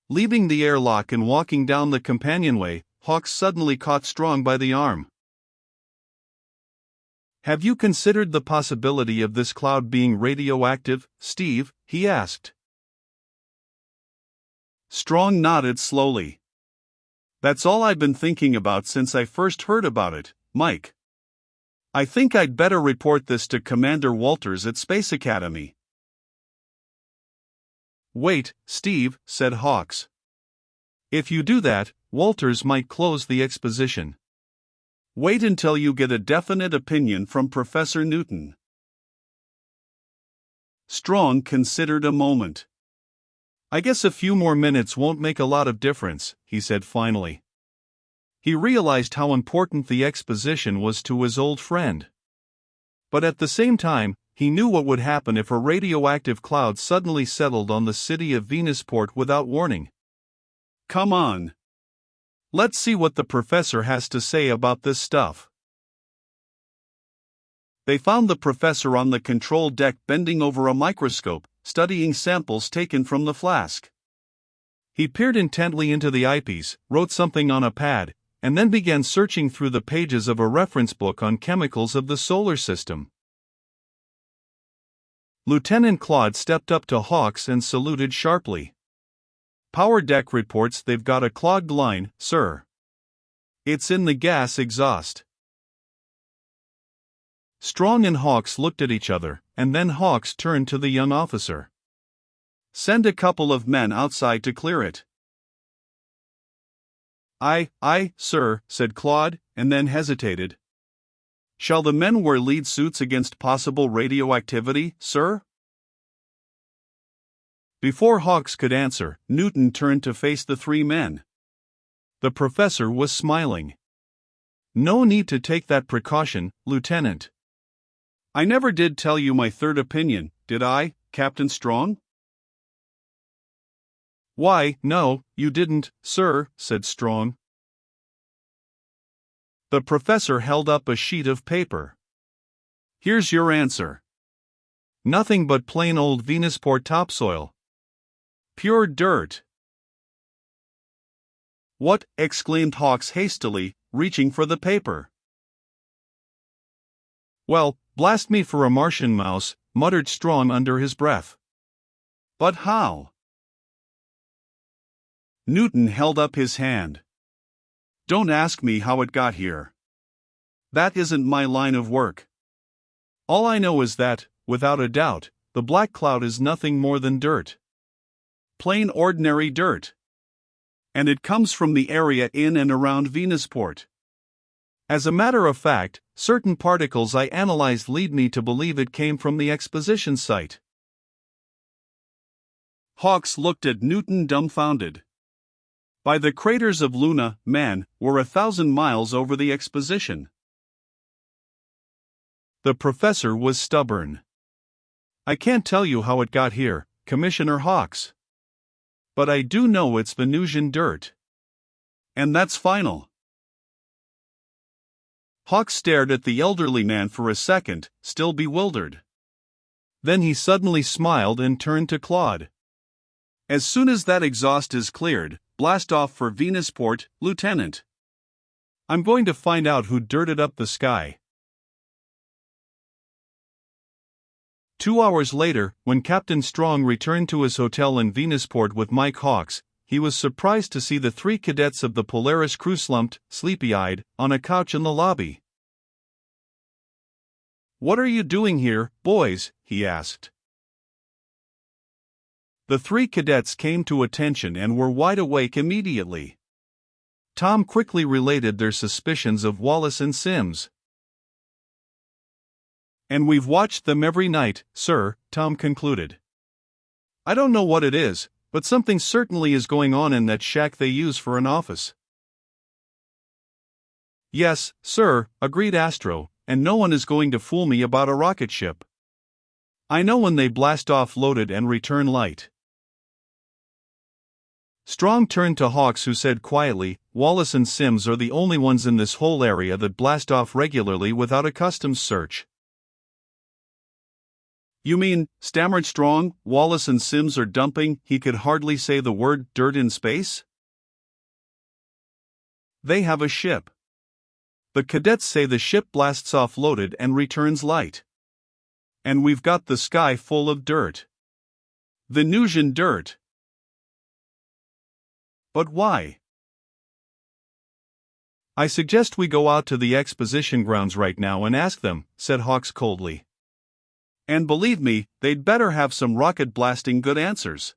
Leaving the airlock and walking down the companionway, Hawks suddenly caught Strong by the arm. "Have you considered the possibility of this cloud being radioactive, Steve?" he asked. Strong nodded slowly. "That's all I've been thinking about since I first heard about it, Mike. I think I'd better report this to Commander Walters at Space Academy." "Wait, Steve," said Hawks. "If you do that, Walters might close the exposition. Wait until you get a definite opinion from Professor Newton." Strong considered a moment. "I guess a few more minutes won't make a lot of difference," he said finally. He realized how important the exposition was to his old friend. But at the same time, he knew what would happen if a radioactive cloud suddenly settled on the city of Venusport without warning. "Come on. Let's see what the professor has to say about this stuff." They found the professor on the control deck bending over a microscope, studying samples taken from the flask. He peered intently into the eyepiece, wrote something on a pad, and then began searching through the pages of a reference book on chemicals of the solar system. Lieutenant Claude stepped up to Hawks and saluted sharply. "Power deck reports they've got a clogged line, sir. It's in the gas exhaust." Strong and Hawks looked at each other, and then Hawks turned to the young officer. "Send a couple of men outside to clear it." Aye, sir," said Claude, and then hesitated. "Shall the men wear lead suits against possible radioactivity, sir?" Before Hawks could answer, Newton turned to face the three men. The professor was smiling. "No need to take that precaution, Lieutenant. I never did tell you my third opinion, did I, Captain Strong?" "Why, no, you didn't, sir," said Strong. The professor held up a sheet of paper. "Here's your answer. Nothing but plain old Venusport topsoil. Pure dirt." "What?" exclaimed Hawks hastily, reaching for the paper. "Well, blast me for a Martian mouse," muttered Strong under his breath. "But how?" Newton held up his hand. "Don't ask me how it got here. That isn't my line of work. All I know is that, without a doubt, the black cloud is nothing more than dirt. Plain ordinary dirt. And it comes from the area in and around Venusport. As a matter of fact, certain particles I analyzed lead me to believe it came from the exposition site." Hawks looked at Newton dumbfounded. By the craters of Luna, man, were 1,000 miles over the exposition. The professor was stubborn. "I can't tell you how it got here, Commissioner Hawks. But I do know it's Venusian dirt. And that's final." Hawks stared at the elderly man for a second, still bewildered. Then he suddenly smiled and turned to Claude. "As soon as that exhaust is cleared, blast off for Venusport, Lieutenant. I'm going to find out who dirted up the sky." 2 hours later, when Captain Strong returned to his hotel in Venusport with Mike Hawks, he was surprised to see the 3 cadets of the Polaris crew slumped, sleepy-eyed, on a couch in the lobby. "What are you doing here, boys?" he asked. The 3 cadets came to attention and were wide awake immediately. Tom quickly related their suspicions of Wallace and Sims. "And we've watched them every night, sir," Tom concluded. "I don't know what it is, but something certainly is going on in that shack they use for an office." "Yes, sir," agreed Astro, "and no one is going to fool me about a rocket ship. I know when they blast off loaded and return light." Strong turned to Hawks, who said quietly, "Wallace and Sims are the only ones in this whole area that blast off regularly without a customs search." You mean, stammered Strong, Wallace and Sims are dumping, he could hardly say the word, dirt in space? They have a ship. The cadets say the ship blasts off loaded and returns light. And we've got the sky full of dirt. Venusian dirt. But why? I suggest we go out to the exposition grounds right now and ask them, said Hawks coldly. And believe me, they'd better have some rocket-blasting good answers.